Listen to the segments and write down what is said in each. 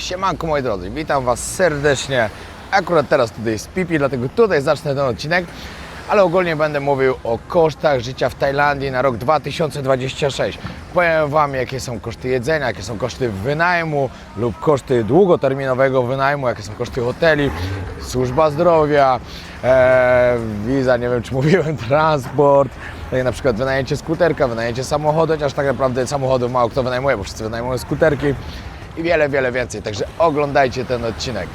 Siemanko moi drodzy, witam Was serdecznie. Akurat teraz tutaj jest Pipi, dlatego tutaj zacznę ten odcinek. Ale ogólnie będę mówił o kosztach życia w Tajlandii na rok 2026. Powiem Wam, jakie są koszty jedzenia, jakie są koszty wynajmu lub koszty długoterminowego wynajmu, jakie są koszty hoteli, służba zdrowia, wiza, nie wiem czy mówiłem, transport, tak na przykład wynajęcie skuterka, wynajęcie samochodu, chociaż tak naprawdę samochodów mało kto wynajmuje, bo wszyscy wynajmują skuterki i wiele, wiele więcej. Także oglądajcie ten odcinek.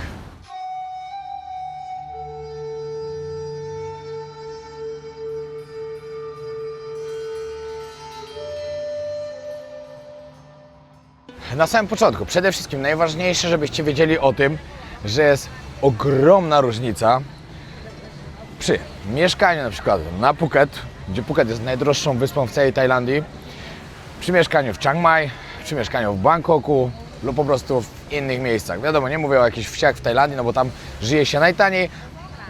Na samym początku, przede wszystkim najważniejsze, żebyście wiedzieli o tym, że jest ogromna różnica przy mieszkaniu na przykład na Phuket, gdzie Phuket jest najdroższą wyspą w całej Tajlandii, przy mieszkaniu w Chiang Mai, przy mieszkaniu w Bangkoku lub po prostu w innych miejscach. Wiadomo, nie mówię o jakichś wsiach w Tajlandii, no bo tam żyje się najtaniej,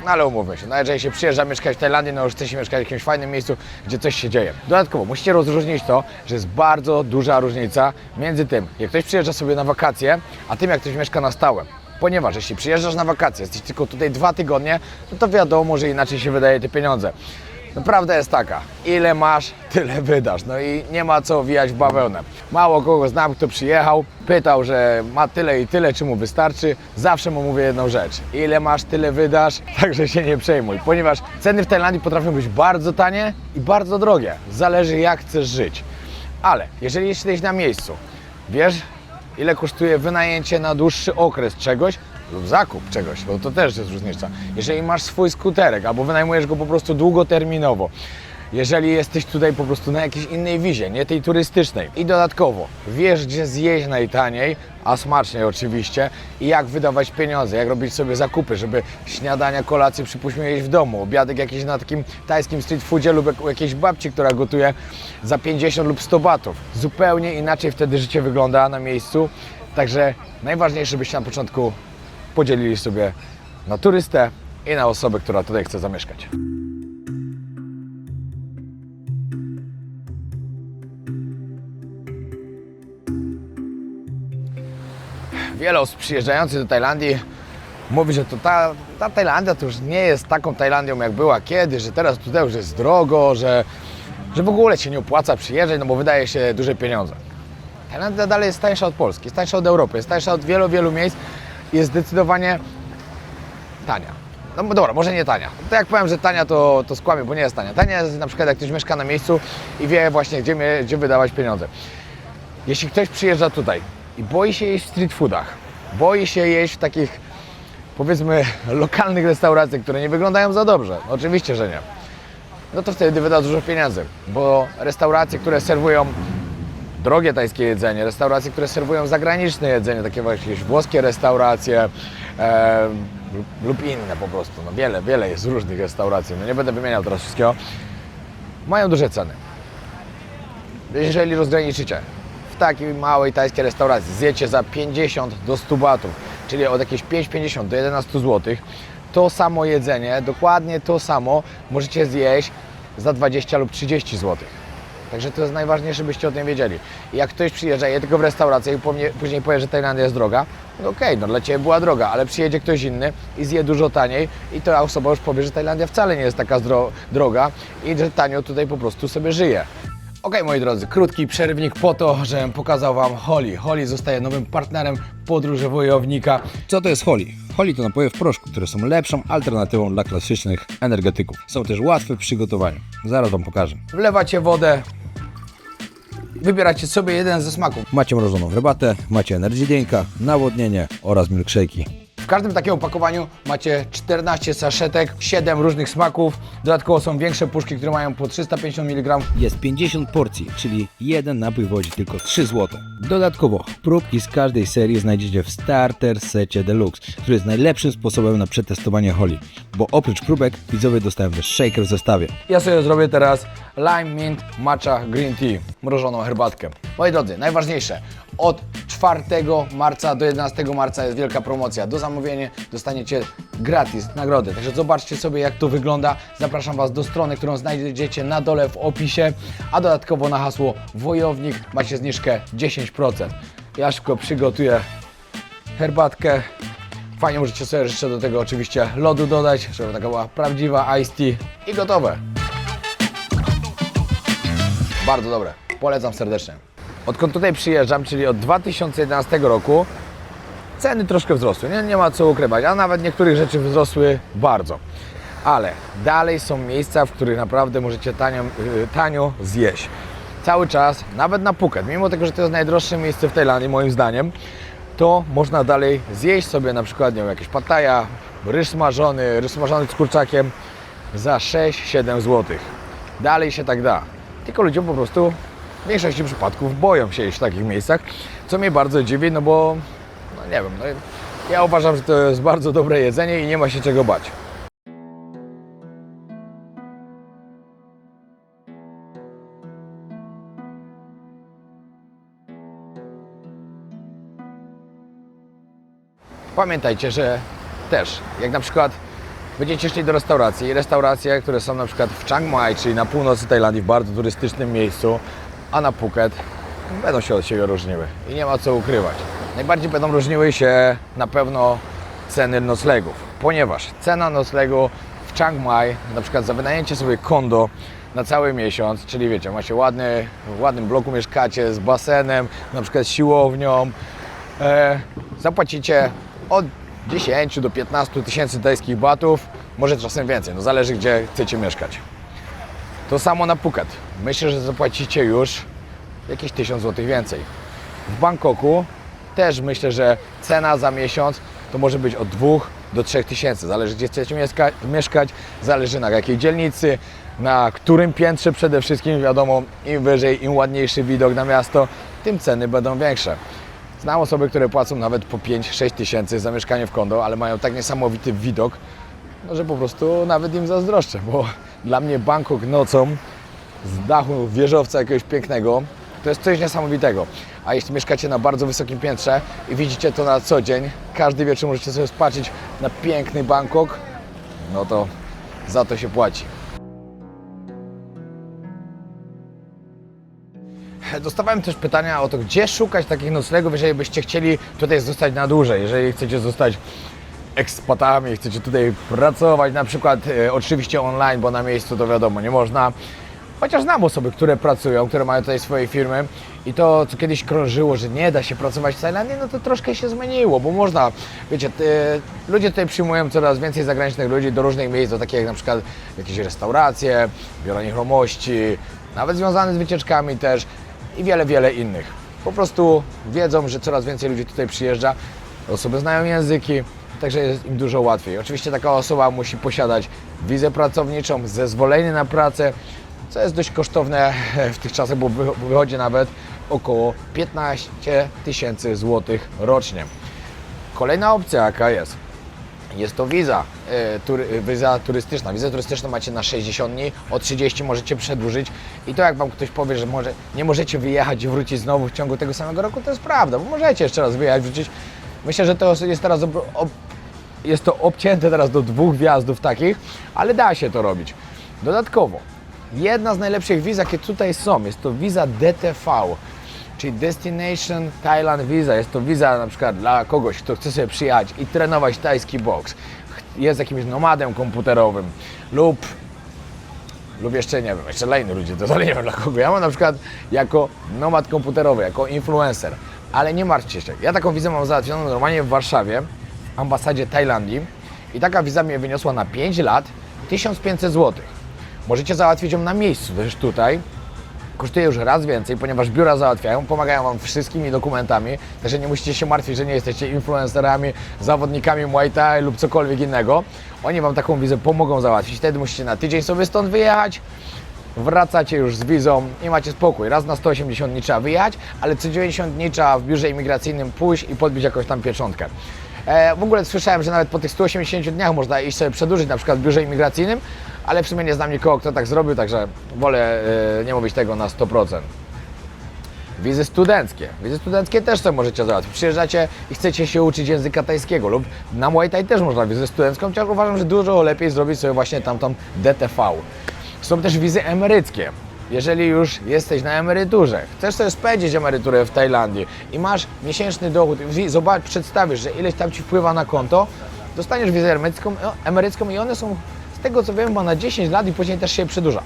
no ale umówmy się, no jeżeli się przyjeżdża mieszkać w Tajlandii, no już chce się mieszkać w jakimś fajnym miejscu, gdzie coś się dzieje. Dodatkowo musicie rozróżnić to, że jest bardzo duża różnica między tym, jak ktoś przyjeżdża sobie na wakacje, a tym, jak ktoś mieszka na stałe. Ponieważ jeśli przyjeżdżasz na wakacje, jesteś tylko tutaj 2 tygodnie, no to wiadomo, że inaczej się wydaje te pieniądze. No prawda jest taka, ile masz, tyle wydasz, no i nie ma co wijać w bawełnę. Mało kogo znam, kto przyjechał, pytał, że ma tyle i tyle, czy mu wystarczy. Zawsze mu mówię jedną rzecz, ile masz, tyle wydasz, także się nie przejmuj. Ponieważ ceny w Tajlandii potrafią być bardzo tanie i bardzo drogie, zależy jak chcesz żyć. Ale jeżeli jesteś na miejscu, wiesz ile kosztuje wynajęcie na dłuższy okres czegoś, lub zakup czegoś, bo to też jest różnica. Jeżeli masz swój skuterek, albo wynajmujesz go po prostu długoterminowo, jeżeli jesteś tutaj po prostu na jakiejś innej wizie, nie tej turystycznej i dodatkowo wiesz, gdzie zjeść najtaniej, a smaczniej oczywiście i jak wydawać pieniądze, jak robić sobie zakupy, żeby śniadania, kolacje przypuśćmy jeść w domu, obiadek jakiś na takim tajskim street foodzie lub u jakiejś babci, która gotuje za 50 lub 100 batów. Zupełnie inaczej wtedy życie wygląda na miejscu, także najważniejsze, żebyście na początku podzielili sobie na turystę i na osobę, która tutaj chce zamieszkać. Wiele osób przyjeżdżających do Tajlandii mówi, że to ta Tajlandia to już nie jest taką Tajlandią jak była kiedyś, że teraz tutaj już jest drogo, że w ogóle się nie opłaca przyjeżdżać, no bo wydaje się duże pieniądze. Tajlandia dalej jest tańsza od Polski, jest tańsza od Europy, jest tańsza od wielu, wielu miejsc. Jest zdecydowanie tania. No dobra, może nie tania. To jak powiem, że tania, to skłamię, bo nie jest tania. Tania jest na przykład jak ktoś mieszka na miejscu i wie właśnie, gdzie wydawać pieniądze. Jeśli ktoś przyjeżdża tutaj i boi się jeść w street foodach, boi się jeść w takich, powiedzmy, lokalnych restauracjach, które nie wyglądają za dobrze, no oczywiście, że nie, no to wtedy wyda dużo pieniędzy, bo restauracje, które serwują drogie tajskie jedzenie, restauracje, które serwują zagraniczne jedzenie, takie właśnie jakieś włoskie restauracje lub inne po prostu. No wiele jest różnych restauracji, no nie będę wymieniał teraz wszystkiego. Mają duże ceny. Jeżeli rozgraniczycie w takiej małej tajskiej restauracji, zjecie za 50 do 100 batów, czyli od jakieś 5,50 do 11 zł, to samo jedzenie, dokładnie to samo możecie zjeść za 20 lub 30 zł. Także to jest najważniejsze, żebyście o tym wiedzieli. I jak ktoś przyjeżdża, je tylko w restaurację i później powie, że Tajlandia jest droga, no okej, no dla Ciebie była droga, ale przyjedzie ktoś inny i zje dużo taniej i ta osoba już powie, że Tajlandia wcale nie jest taka droga i że tanio tutaj po prostu sobie żyje. Okej, moi drodzy, krótki przerywnik po to, żebym pokazał Wam Holi. Holi zostaje nowym partnerem podróży wojownika. Co to jest Holi? Holi to napoje w proszku, które są lepszą alternatywą dla klasycznych energetyków. Są też łatwe w przygotowaniu. Zaraz Wam pokażę. Wlewacie wodę, wybieracie sobie jeden ze smaków. Macie mrożoną herbatę, macie energy drinka, nawodnienie oraz milkshake'i. W każdym takim opakowaniu macie 14 saszetek, 7 różnych smaków. Dodatkowo są większe puszki, które mają po 350 mg. Jest 50 porcji, czyli jeden napój wodzi tylko 3 zł. Dodatkowo próbki z każdej serii znajdziecie w Starter Secie Deluxe, który jest najlepszym sposobem na przetestowanie Holi, bo oprócz próbek widzowie dostają też shaker w zestawie. Ja sobie zrobię teraz lime, mint, matcha, green tea, mrożoną herbatkę. Moi drodzy, najważniejsze, od 4 marca do 11 marca jest wielka promocja. Do zamówienia dostaniecie gratis nagrody. Także zobaczcie sobie, jak to wygląda. Zapraszam Was do strony, którą znajdziecie na dole w opisie, a dodatkowo na hasło Wojownik macie zniżkę 10%. Ja szybko przygotuję herbatkę. Fajnie możecie sobie jeszcze do tego oczywiście lodu dodać, żeby taka była prawdziwa iced tea i gotowe. Bardzo dobre, polecam serdecznie. Odkąd tutaj przyjeżdżam, czyli od 2011 roku, ceny troszkę wzrosły, nie ma co ukrywać, a nawet niektórych rzeczy wzrosły bardzo. Ale dalej są miejsca, w których naprawdę możecie tanio zjeść. Cały czas, nawet na Phuket, mimo tego, że to jest najdroższe miejsce w Tajlandii, moim zdaniem, to można dalej zjeść sobie na przykład, nie wiem, jakieś pattaja, ryż smażony z kurczakiem za 6-7 zł. Dalej się tak da. Tylko ludzie po prostu w większości przypadków boją się jeść w takich miejscach, co mnie bardzo dziwi, no bo, no nie wiem, no ja uważam, że to jest bardzo dobre jedzenie i nie ma się czego bać. Pamiętajcie, że też, jak na przykład będziecie szli do restauracji i restauracje, które są na przykład w Chiang Mai, czyli na północy Tajlandii, w bardzo turystycznym miejscu, a na Phuket, będą się od siebie różniły i nie ma co ukrywać. Najbardziej będą różniły się na pewno ceny noclegów, ponieważ cena noclegu w Chiang Mai, na przykład za wynajęcie sobie kondo na cały miesiąc, czyli wiecie, macie w ładnym bloku mieszkacie z basenem, na przykład z siłownią, zapłacicie od 10 do 15 tysięcy tajskich batów, może czasem więcej, no zależy gdzie chcecie mieszkać. To samo na Phuket. Myślę, że zapłacicie już jakieś 1000 zł więcej. W Bangkoku też myślę, że cena za miesiąc to może być od 2 do 3 tysięcy. Zależy gdzie chcecie mieszkać, zależy na jakiej dzielnicy, na którym piętrze przede wszystkim. Wiadomo, im wyżej, im ładniejszy widok na miasto, tym ceny będą większe. Znam osoby, które płacą nawet po 5-6 tysięcy za mieszkanie w kondo, ale mają tak niesamowity widok, no, że po prostu nawet im zazdroszczę, bo dla mnie Bangkok nocą z dachu wieżowca jakiegoś pięknego to jest coś niesamowitego. A jeśli mieszkacie na bardzo wysokim piętrze i widzicie to na co dzień, każdy wieczór możecie sobie spatrzeć na piękny Bangkok, no to za to się płaci. Dostawałem też pytania o to, gdzie szukać takich noclegów, jeżeli byście chcieli tutaj zostać na dłużej, jeżeli chcecie zostać ekspatami, chcecie tutaj pracować, na przykład oczywiście online, bo na miejscu to wiadomo nie można. Chociaż znam osoby, które pracują, które mają tutaj swoje firmy i to, co kiedyś krążyło, że nie da się pracować w Tajlandii, no to troszkę się zmieniło, bo można, wiecie, ludzie tutaj przyjmują coraz więcej zagranicznych ludzi do różnych miejsc, do takich jak na przykład jakieś restauracje, biura nieruchomości, nawet związane z wycieczkami też i wiele innych. Po prostu wiedzą, że coraz więcej ludzi tutaj przyjeżdża, osoby znają języki, także jest im dużo łatwiej. Oczywiście taka osoba musi posiadać wizę pracowniczą, zezwolenie na pracę, co jest dość kosztowne w tych czasach, bo wychodzi nawet około 15 tysięcy złotych rocznie. Kolejna opcja jaka jest? Jest to wiza turystyczna. Wizę turystyczną macie na 60 dni, o 30 możecie przedłużyć i to jak Wam ktoś powie, że nie możecie wyjechać i wrócić znowu w ciągu tego samego roku, to jest prawda, bo możecie jeszcze raz wyjechać, wrócić. Myślę, że to jest teraz jest to obcięte teraz do 2 wjazdów takich, ale da się to robić. Dodatkowo, jedna z najlepszych wiz, jakie tutaj są, jest to wiza DTV, czyli Destination Thailand Visa. Jest to wiza na przykład dla kogoś, kto chce sobie przyjechać i trenować tajski boks, jest jakimś nomadem komputerowym lub jeszcze nie wiem, jeszcze dla innych ludzi, to ale nie wiem dla kogo. Ja mam na przykład jako nomad komputerowy, jako influencer, ale nie martwcie się. Ja taką wizę mam załatwioną normalnie w Warszawie, w ambasadzie Tajlandii i taka wiza mnie wyniosła na 5 lat 1500 zł. Możecie załatwić ją na miejscu też tutaj. Kosztuje już raz więcej, ponieważ biura załatwiają, pomagają Wam wszystkimi dokumentami, także nie musicie się martwić, że nie jesteście influencerami, zawodnikami Muay Thai lub cokolwiek innego. Oni Wam taką wizę pomogą załatwić, wtedy musicie na tydzień sobie stąd wyjechać, wracacie już z wizą i macie spokój. Raz na 180 dni trzeba wyjechać, ale co 90 dni trzeba w biurze imigracyjnym pójść i podbić jakąś tam pieczątkę. W ogóle słyszałem, że nawet po tych 180 dniach można iść sobie przedłużyć, na przykład w biurze imigracyjnym, ale w sumie nie znam nikogo, kto tak zrobił, także wolę nie mówić tego na 100%. Wizy studenckie. Wizy studenckie też sobie możecie załatwić. Przyjeżdżacie i chcecie się uczyć języka tajskiego lub na Muay Thai też można wizę studencką, chociaż uważam, że dużo lepiej zrobić sobie właśnie tamtą DTV. Są też wizy emeryckie. jeżeli już jesteś na emeryturze, chcesz sobie spędzić emeryturę w Tajlandii i masz miesięczny dochód, zobacz, przedstawisz, że ileś tam Ci wpływa na konto, dostaniesz wizę emerycką i one są, z tego co wiem, chyba na 10 lat i później też się przedłuża.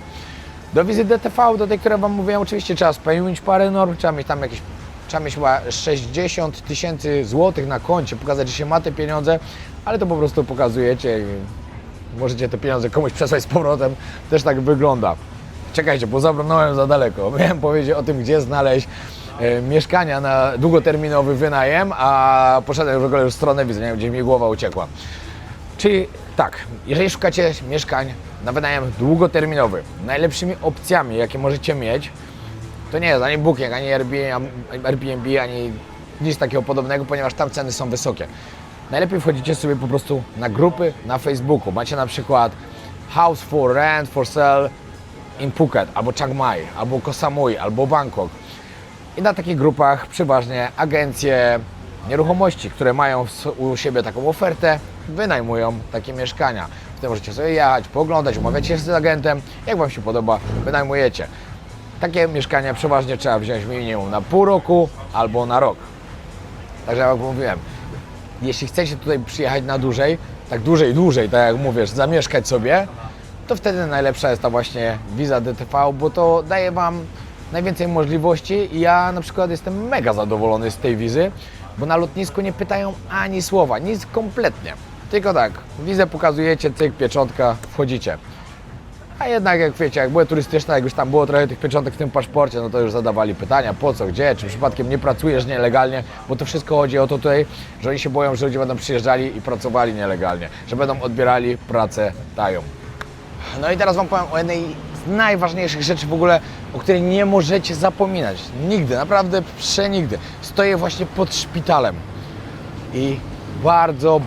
Do wizy DTV, do tej, której Wam mówiłem, oczywiście trzeba spełnić parę norm, trzeba mieć tam jakieś, trzeba mieć chyba 60 000 złotych na koncie, pokazać, że się ma te pieniądze, ale to po prostu pokazujecie i możecie te pieniądze komuś przesłać z powrotem, też tak wygląda. Czekajcie, bo zabrnąłem za daleko. Miałem powiedzieć o tym, gdzie znaleźć mieszkania na długoterminowy wynajem, a poszedłem w ogóle już w stronę wizy, nie wiem, gdzie mi głowa uciekła. Czyli tak, jeżeli szukacie mieszkań na wynajem długoterminowy, najlepszymi opcjami, jakie możecie mieć, to nie jest ani Booking, ani Airbnb, ani nic takiego podobnego, ponieważ tam ceny są wysokie. Najlepiej wchodzicie sobie po prostu na grupy na Facebooku. Macie na przykład House for Rent, for Sale in Phuket, albo Chiang Mai, albo Koh Samui, albo Bangkok. I na takich grupach przeważnie agencje nieruchomości, które mają u siebie taką ofertę, wynajmują takie mieszkania. Wtedy możecie sobie jechać, pooglądać, umawiać się z agentem, jak Wam się podoba, wynajmujecie. Takie mieszkania przeważnie trzeba wziąć minimum na pół roku albo na rok. Także jak mówiłem, jeśli chcecie tutaj przyjechać na dłużej, tak dłużej, tak jak mówisz, zamieszkać sobie, to wtedy najlepsza jest ta właśnie wiza DTV, bo to daje Wam najwięcej możliwości i ja na przykład jestem mega zadowolony z tej wizy, bo na lotnisku nie pytają ani słowa, nic kompletnie. Tylko tak, wizę pokazujecie, cyk, pieczątka, wchodzicie. A jednak jak wiecie, jak były turystyczne, jak już tam było trochę tych pieczątek w tym paszporcie, no to już zadawali pytania, po co, gdzie, czy przypadkiem nie pracujesz nielegalnie, bo to wszystko chodzi o to tutaj, że oni się boją, że ludzie będą przyjeżdżali i pracowali nielegalnie, że będą odbierali pracę tają. No i teraz Wam powiem o jednej z najważniejszych rzeczy w ogóle, o której nie możecie zapominać. Nigdy, naprawdę przenigdy. Stoję właśnie pod szpitalem i bardzo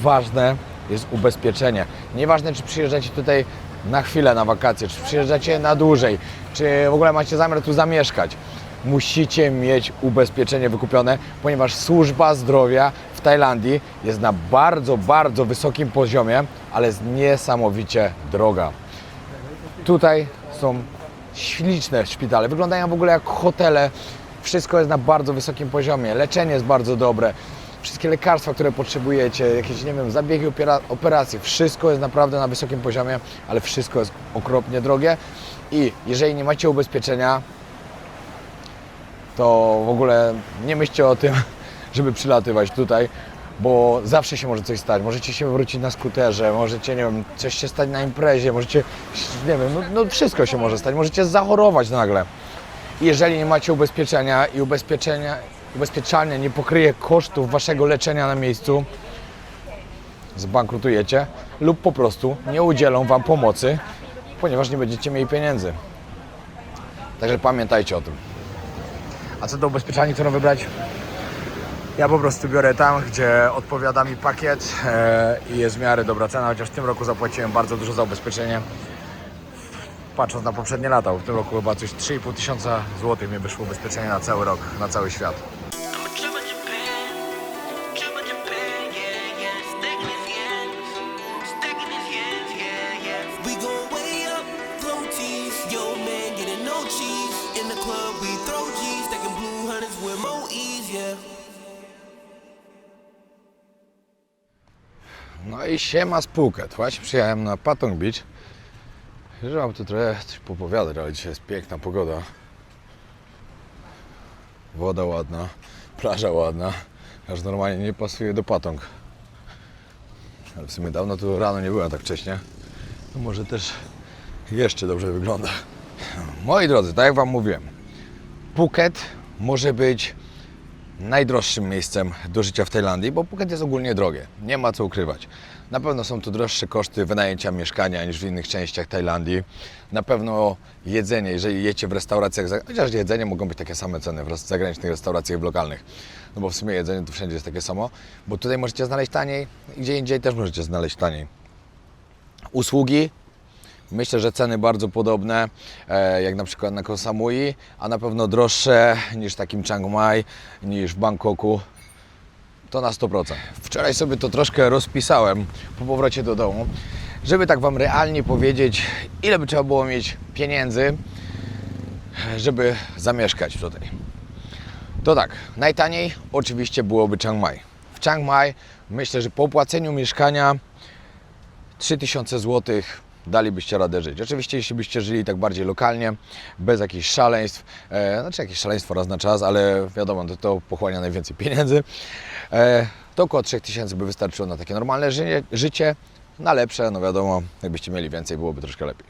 ważne jest ubezpieczenie. Nieważne, czy przyjeżdżacie tutaj na chwilę na wakacje, czy przyjeżdżacie na dłużej, czy w ogóle macie zamiar tu zamieszkać. Musicie mieć ubezpieczenie wykupione, ponieważ służba zdrowia w Tajlandii jest na bardzo wysokim poziomie, ale jest niesamowicie droga. Tutaj są śliczne szpitale, wyglądają w ogóle jak hotele. Wszystko jest na bardzo wysokim poziomie, leczenie jest bardzo dobre. Wszystkie lekarstwa, które potrzebujecie, jakieś, nie wiem, zabiegi, operacje, wszystko jest naprawdę na wysokim poziomie, ale wszystko jest okropnie drogie i jeżeli nie macie ubezpieczenia, to w ogóle nie myślcie o tym, żeby przylatywać tutaj, bo zawsze się może coś stać. Możecie się wrócić na skuterze, możecie, nie wiem, coś się stać na imprezie, możecie, nie wiem, no wszystko się może stać, możecie zachorować nagle. I jeżeli nie macie ubezpieczenia i ubezpieczalnia nie pokryje kosztów waszego leczenia na miejscu, zbankrutujecie lub po prostu nie udzielą Wam pomocy, ponieważ nie będziecie mieli pieniędzy. Także pamiętajcie o tym. A co do ubezpieczalni, którą wybrać? Ja po prostu biorę tam, gdzie odpowiada mi pakiet i jest w miarę dobra cena, chociaż w tym roku zapłaciłem bardzo dużo za ubezpieczenie. Patrząc na poprzednie lata, w tym roku chyba coś 3,5 tysiąca złotych mi wyszło ubezpieczenie na cały rok, na cały świat. No i siema z Phuket. Właśnie przyjechałem na Patong Beach. Że mam tu trochę coś popowiadać, ale dzisiaj jest piękna pogoda. Woda ładna, plaża ładna, aż normalnie nie pasuje do Patong. Ale w sumie dawno tu rano nie byłem tak wcześnie. No może też jeszcze dobrze wygląda. Moi drodzy, tak jak Wam mówiłem, Phuket może być najdroższym miejscem do życia w Tajlandii, bo Phuket jest ogólnie drogie, nie ma co ukrywać. Na pewno są tu droższe koszty wynajęcia mieszkania niż w innych częściach Tajlandii. Na pewno jedzenie, jeżeli jecie w restauracjach, chociaż jedzenie mogą być takie same ceny w zagranicznych restauracjach i lokalnych. No bo w sumie jedzenie tu wszędzie jest takie samo, bo tutaj możecie znaleźć taniej i gdzie indziej też możecie znaleźć taniej. Usługi. Myślę, że ceny bardzo podobne, jak na przykład na Koh Samui, a na pewno droższe niż w takim Chiang Mai, niż w Bangkoku. To na 100%. Wczoraj sobie to troszkę rozpisałem po powrocie do domu. żeby tak Wam realnie powiedzieć, ile by trzeba było mieć pieniędzy, żeby zamieszkać tutaj. To tak, najtaniej oczywiście byłoby Chiang Mai. W Chiang Mai myślę, że po opłaceniu mieszkania 3000 zł dalibyście radę żyć. Oczywiście jeśli byście żyli tak bardziej lokalnie, bez jakichś szaleństw, znaczy jakieś szaleństwo raz na czas, ale wiadomo, to pochłania najwięcej pieniędzy, to około 3000 by wystarczyło na takie normalne życie. Na lepsze, no wiadomo, jakbyście mieli więcej, byłoby troszkę lepiej.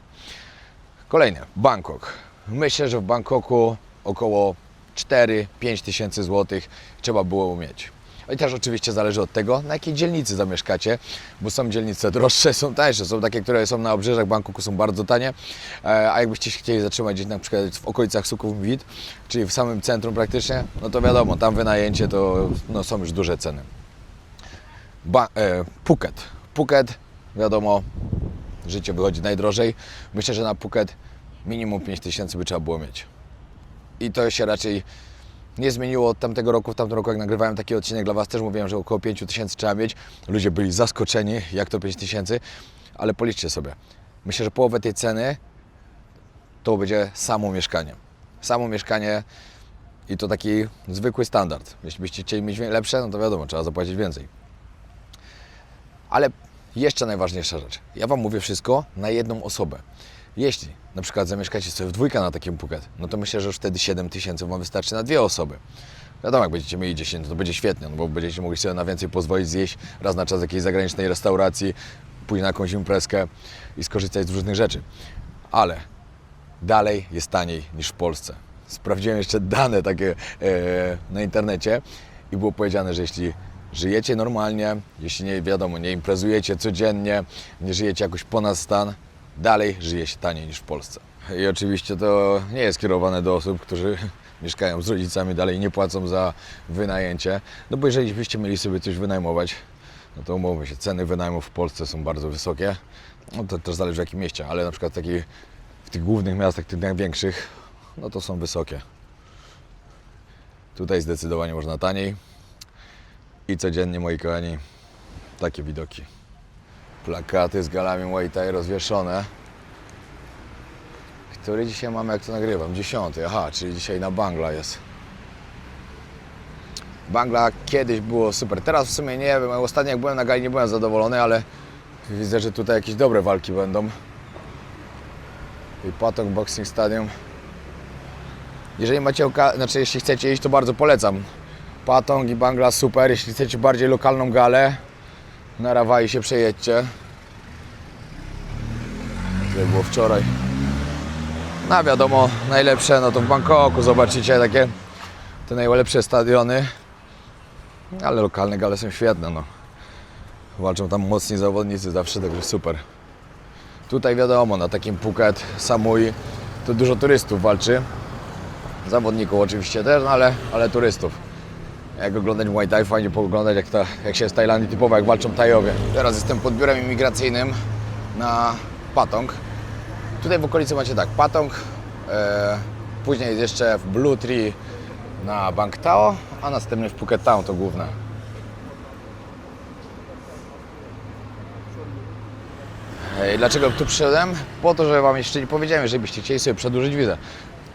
Kolejne, Bangkok. Myślę, że w Bangkoku około 4-5 tysięcy złotych trzeba było mieć. I też oczywiście zależy od tego, na jakiej dzielnicy zamieszkacie, bo są dzielnice droższe, są tańsze, są takie, które są na obrzeżach Bangkoku, są bardzo tanie, a jakbyście się chcieli zatrzymać gdzieś na przykład w okolicach Sukhumvit, czyli w samym centrum praktycznie, no to wiadomo, tam wynajęcie to no, są już duże ceny. Phuket. Phuket, wiadomo, życie wychodzi najdrożej. Myślę, że na Phuket minimum 5 tysięcy by trzeba było mieć. I to się raczej nie zmieniło od tamtego roku. W tamtym roku, jak nagrywałem taki odcinek dla Was, też mówiłem, że około 5 tysięcy trzeba mieć. Ludzie byli zaskoczeni, jak to 5 tysięcy, ale policzcie sobie. Myślę, że połowę tej ceny to będzie samo mieszkanie. Samo mieszkanie i to taki zwykły standard. Jeśli byście chcieli mieć lepsze, no to wiadomo, trzeba zapłacić więcej. Ale jeszcze najważniejsza rzecz. Ja Wam mówię wszystko na jedną osobę. Jeśli na przykład zamieszkacie sobie w dwójkę na takim Phuket, no to myślę, że już wtedy 7 tysięcy Wam wystarczy na 2 osoby. Wiadomo, jak będziecie mieli 10, to będzie świetnie, no bo będziecie mogli sobie na więcej pozwolić zjeść raz na czas w jakiejś zagranicznej restauracji, pójść na jakąś imprezkę i skorzystać z różnych rzeczy. Ale dalej jest taniej niż w Polsce. Sprawdziłem jeszcze dane takie na internecie i było powiedziane, że jeśli żyjecie normalnie, jeśli nie wiadomo, nie imprezujecie codziennie, nie żyjecie jakoś ponad stan, dalej żyje się taniej niż w Polsce. I oczywiście to nie jest kierowane do osób, którzy mieszkają z rodzicami, dalej nie płacą za wynajęcie. No bo jeżeli byście mieli sobie coś wynajmować, no to umówmy się, ceny wynajmów w Polsce są bardzo wysokie. No to też zależy w jakim mieście, ale na przykład w tych głównych miastach, tych największych, no to są wysokie. Tutaj zdecydowanie można taniej. I codziennie, moi kochani, takie widoki. Plakaty z galami Muay Thai rozwieszone. Który dzisiaj mamy, jak to nagrywam? 10. Aha, czyli dzisiaj na Bangla jest. Bangla kiedyś było super. Teraz w sumie nie wiem, ostatnio jak byłem na gali, nie byłem zadowolony, ale widzę, że tutaj jakieś dobre walki będą. I Patong Boxing Stadium. Jeżeli macie jeśli chcecie iść, to bardzo polecam. Patong i Bangla super. Jeśli chcecie bardziej lokalną galę, na Rawai się przejedźcie. Tutaj było wczoraj. No wiadomo, najlepsze no to w Bangkoku zobaczycie takie te najlepsze stadiony. Ale lokalne gale są świetne, no. Walczą tam mocni zawodnicy zawsze, także super. Tutaj wiadomo, na takim Phuket, Samui to dużo turystów walczy. Zawodników oczywiście też, no ale turystów. Jak oglądać Muay Thai, fajnie pooglądać jak się jest w Tajlandii typowo, jak walczą Tajowie. Teraz jestem pod biurem imigracyjnym na Patong. Tutaj w okolicy macie tak, Patong, później jest jeszcze w Blue Tree na Bang Tao, a następnie w Phuket Town to główne. Dlaczego tu przyszedłem? Po to, że Wam jeszcze nie powiedziałem, żebyście chcieli sobie przedłużyć wizę.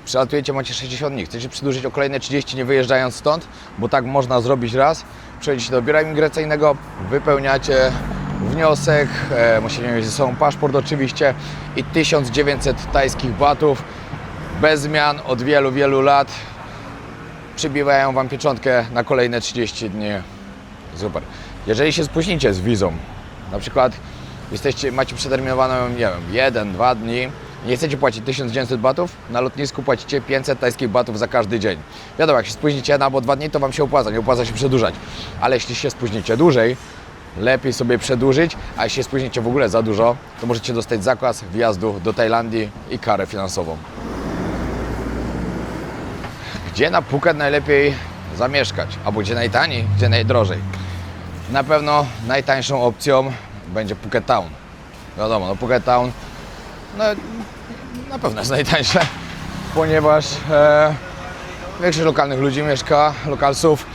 Przylatujecie, macie 60 dni, chcecie przedłużyć o kolejne 30 nie wyjeżdżając stąd, bo tak można zrobić raz. Przyjedziecie do biura imigracyjnego, wypełniacie wniosek, musicie mieć ze sobą paszport oczywiście i 1900 tajskich batów bez zmian od wielu, wielu lat przybiwają Wam pieczątkę na kolejne 30 dni. Super. Jeżeli się spóźnicie z wizą, na przykład macie przeterminowaną, nie wiem, 1-2 dni, nie chcecie płacić 1900 batów, na lotnisku płacicie 500 tajskich batów za każdy dzień. Wiadomo, jak się spóźnicie 1 albo 2 dni, to Wam się opłaca, nie opłaca się przedłużać. Ale jeśli się spóźnicie dłużej, lepiej sobie przedłużyć, a jeśli się spóźnicie w ogóle za dużo, to możecie dostać zakaz wjazdu do Tajlandii i karę finansową. Gdzie na Phuket najlepiej zamieszkać? Albo gdzie najtaniej, gdzie najdrożej? Na pewno najtańszą opcją będzie Phuket Town. Wiadomo, no Phuket Town no, na pewno jest najtańsze, ponieważ większość lokalnych ludzi mieszka, lokalsów.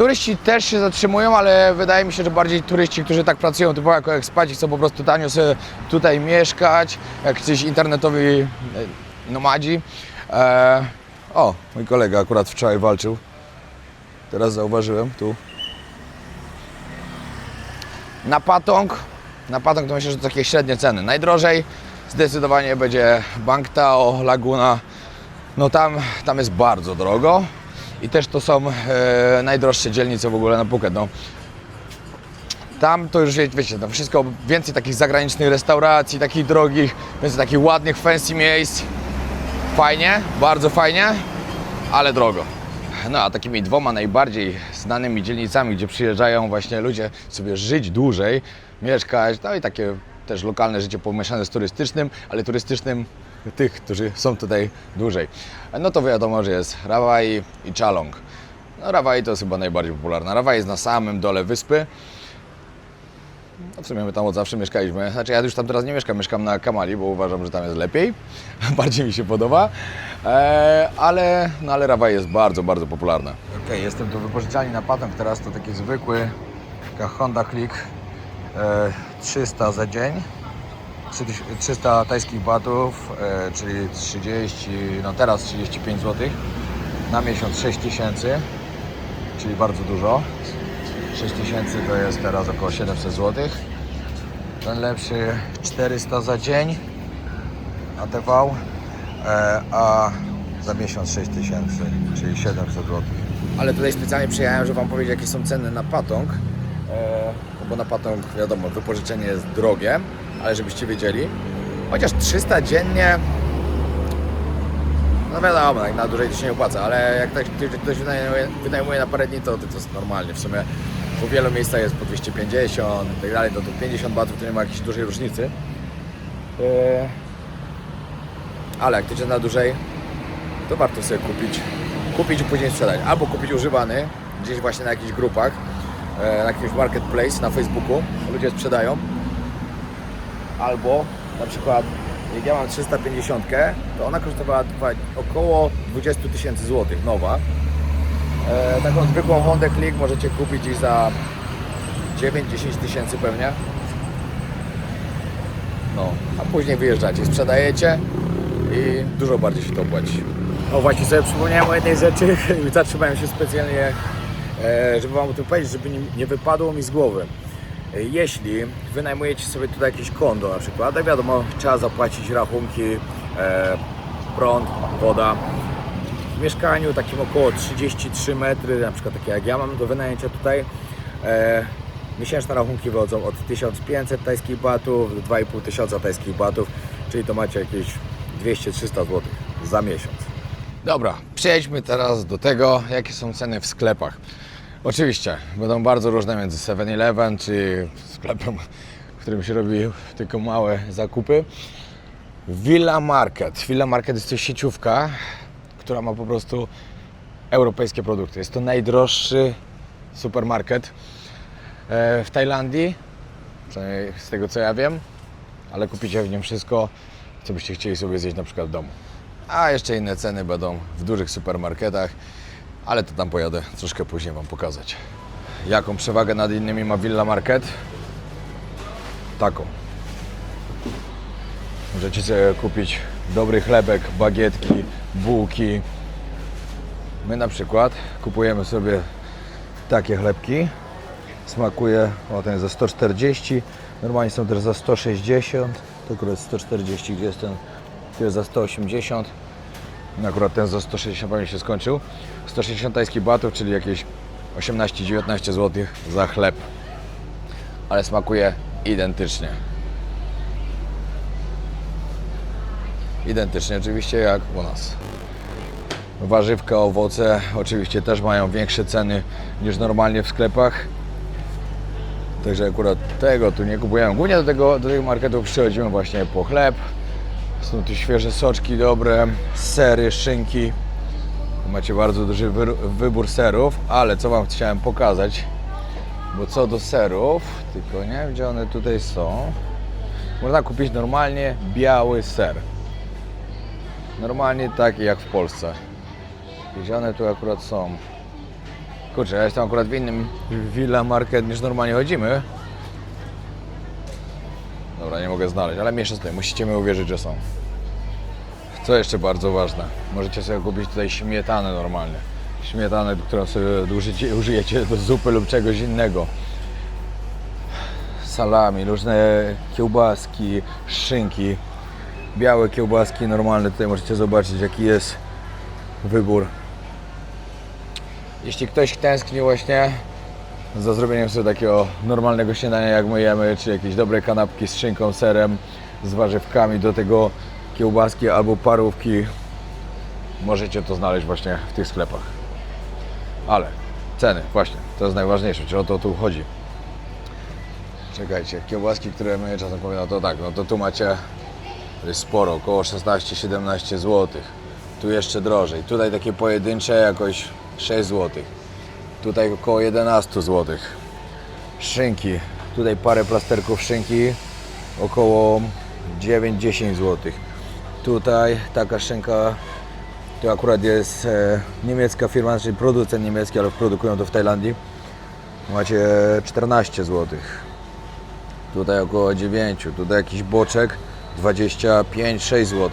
Turyści też się zatrzymują, ale wydaje mi się, że bardziej turyści, którzy tak pracują typowo jako ekspaci, chcą po prostu tanio sobie tutaj mieszkać, jak jacyś internetowi nomadzi. O, mój kolega akurat wczoraj walczył. Teraz zauważyłem tu. Na Patong to myślę, że to takie średnie ceny. Najdrożej zdecydowanie będzie Bangtao, Laguna. No tam jest bardzo drogo. I też to są najdroższe dzielnice w ogóle na Phuket. No. Tam to już wiecie, tam wszystko więcej takich zagranicznych restauracji, takich drogich, więcej takich ładnych, fancy miejsc. Fajnie, bardzo fajnie, ale drogo. No a takimi dwoma najbardziej znanymi dzielnicami, gdzie przyjeżdżają właśnie ludzie sobie żyć dłużej, mieszkać, no i takie też lokalne życie pomieszane z turystycznym, ale turystycznym tych, którzy są tutaj dłużej. No to wiadomo, że jest Rawai i Chalong. No Rawai to jest chyba najbardziej popularna. Rawai jest na samym dole wyspy. No w sumie my tam od zawsze mieszkaliśmy. Znaczy ja już tam teraz nie mieszkam, mieszkam na Kamali, bo uważam, że tam jest lepiej. Bardziej mi się podoba. Ale Rawai jest bardzo, bardzo popularna. Okej, jestem tu w wypożyczalni na Patong. Teraz to taki zwykły, taka Honda Click. 300 za dzień. 300 tajskich batów, czyli 30, no teraz 35 zł. Na miesiąc 6000, czyli bardzo dużo. 6000 to jest teraz około 700 zł. Ten lepszy 400 za dzień ATV, a za miesiąc 6000, czyli 700 zł. Ale tutaj specjalnie przyjechałem, żeby Wam powiedzieć, jakie są ceny na Patong. Bo na Patong, wiadomo, wypożyczenie jest drogie, ale żebyście wiedzieli, chociaż 300 dziennie, no wiadomo, na dłużej to się nie opłaca, ale jak ktoś wynajmuje na parę dni, to jest normalnie. W sumie po wielu miejscach jest po 250 i tak dalej, to 50 batów to nie ma jakiejś dużej różnicy. Ale jak ktoś jest na dłużej, to warto sobie kupić i później sprzedać. Albo kupić używany, gdzieś właśnie na jakichś grupach, na jakimś marketplace na Facebooku, ludzie sprzedają. Albo na przykład, jak ja mam 350, to ona kosztowała około 20 000 złotych, nowa. Taką zwykłą Honda Click możecie kupić gdzieś za 9-10 tysięcy pewnie. No, a później wyjeżdżacie, sprzedajecie i dużo bardziej się to opłaci. O, właśnie sobie przypomniałem o jednej rzeczy i zatrzymałem się specjalnie, żeby Wam o tym powiedzieć, żeby nie wypadło mi z głowy. Jeśli wynajmujecie sobie tutaj jakieś kondo na przykład, tak wiadomo, trzeba zapłacić rachunki, prąd, woda. W mieszkaniu takim około 33 metry, na przykład takie jak ja mam do wynajęcia tutaj, miesięczne rachunki wychodzą od 1500 tajskich batów do 2500 tajskich batów, czyli to macie jakieś 200-300 zł za miesiąc. Dobra, przejdźmy teraz do tego, jakie są ceny w sklepach. Oczywiście, będą bardzo różne między 7-Eleven czy sklepem, w którym się robi tylko małe zakupy. Villa Market. Villa Market jest to sieciówka, która ma po prostu europejskie produkty. Jest to najdroższy supermarket w Tajlandii, przynajmniej z tego co ja wiem, ale kupicie w nim wszystko, co byście chcieli sobie zjeść na przykład w domu. A jeszcze inne ceny będą w dużych supermarketach, ale to tam pojadę troszkę później Wam pokazać. Jaką przewagę nad innymi ma Villa Market? Taką. Możecie sobie kupić dobry chlebek, bagietki, bułki. My na przykład kupujemy sobie takie chlebki. Smakuje, o ten jest za 140, normalnie są też za 160, to akurat 140, gdzie jest ten, tu jest za 180. Akurat ten za 160 pewnie się skończył. 160 tajskich batów, czyli jakieś 18-19 zł za chleb. Ale smakuje identycznie. Identycznie oczywiście jak u nas. Warzywka, owoce oczywiście też mają większe ceny niż normalnie w sklepach. Także akurat tego tu nie kupujemy. Głównie do tych marketów przychodzimy właśnie po chleb. Są tu świeże soczki dobre, sery, szynki. Macie bardzo duży wybór serów, ale co Wam chciałem pokazać, bo co do serów, tylko nie wiem gdzie one tutaj są. Można kupić normalnie biały ser. Normalnie taki jak w Polsce. Gdzie one tu akurat są? Kurczę, ja jestem akurat w innym Villa Market niż normalnie chodzimy. Dobra, nie mogę znaleźć, ale mniejsza z tym, musicie mi uwierzyć, że są. Co jeszcze bardzo ważne, możecie sobie kupić tutaj śmietanę normalnie. Śmietanę, którą sobie użyjecie do zupy lub czegoś innego. Salami, różne kiełbaski, szynki. Białe kiełbaski normalne, tutaj możecie zobaczyć jaki jest wybór. Jeśli ktoś tęskni właśnie za zrobieniem sobie takiego normalnego śniadania jak my jemy, czy jakieś dobre kanapki z szynką, serem, z warzywkami, do tego kiełbaski albo parówki, możecie to znaleźć właśnie w tych sklepach. Ale ceny, właśnie, to jest najważniejsze, czyli o to tu chodzi. Czekajcie, kiełbaski, które my czasem powiemy, no to tak, no to tu macie, to jest sporo, około 16-17 zł. Tu jeszcze drożej, tutaj takie pojedyncze jakoś 6 zł. Tutaj około 11 zł. Szynki, tutaj parę plasterków szynki, około 9-10 zł. Tutaj taka szynka, to akurat jest niemiecka firma, czyli producent niemiecki, ale produkują to w Tajlandii. Macie 14 zł. Tutaj około 9, tutaj jakiś boczek 25-6 zł.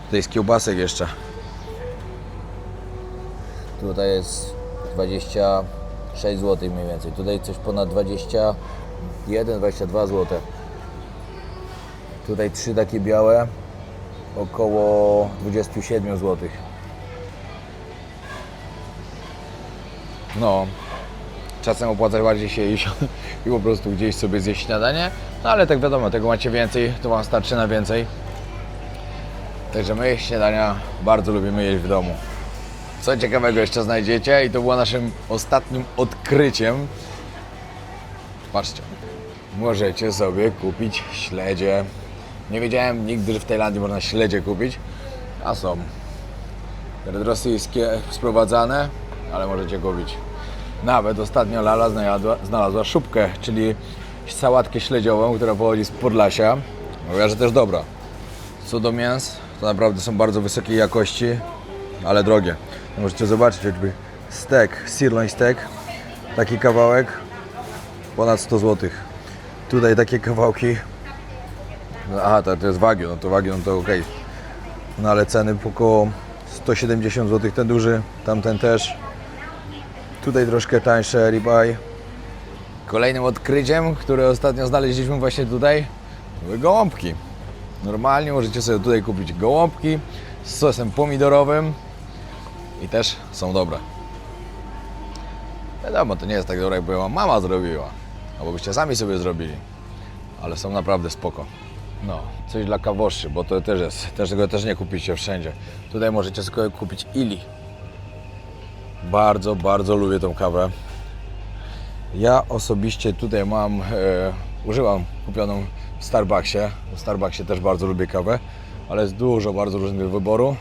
Tutaj jest kiełbasek jeszcze. Tutaj jest 26 zł mniej więcej. Tutaj coś ponad 21-22 zł. Tutaj 3 takie białe, około 27 zł. No, czasem opłaca bardziej się iść i po prostu gdzieś sobie zjeść śniadanie, no ale tak wiadomo, tego macie więcej, to Wam starczy na więcej. Także my śniadania bardzo lubimy jeść w domu. Co ciekawego jeszcze znajdziecie i to było naszym ostatnim odkryciem. Patrzcie, możecie sobie kupić śledzie. Nie wiedziałem nigdy, że w Tajlandii można śledzie kupić, a są. Rosyjskie sprowadzane, ale możecie kupić. Nawet ostatnio Lala znalazła szubkę, czyli sałatkę śledziową, która pochodzi z Podlasia. Mówiła, że też dobra. Co do mięs, to naprawdę są bardzo wysokiej jakości, ale drogie. Możecie zobaczyć choćby steak, sirloin steak, taki kawałek, ponad 100 zł. Tutaj takie kawałki, aha, to jest wagyu, no to wagyu, no to ok. No ale ceny około 170 zł, ten duży, tamten też. Tutaj troszkę tańsze ribeye. Kolejnym odkryciem, które ostatnio znaleźliśmy właśnie tutaj, były gołąbki. Normalnie możecie sobie tutaj kupić gołąbki z sosem pomidorowym i też są dobre. Wiadomo, to nie jest tak dobre, jakby wam mama zrobiła, albo byście sami sobie zrobili, ale są naprawdę spoko. No, coś dla kawoszy, bo to też jest, tego też nie kupicie wszędzie. Tutaj możecie sobie kupić Illy. Bardzo, bardzo lubię tą kawę. Ja osobiście tutaj mam, używam kupioną w Starbucksie. W Starbucksie też bardzo lubię kawę, ale jest dużo bardzo różnych wyboru,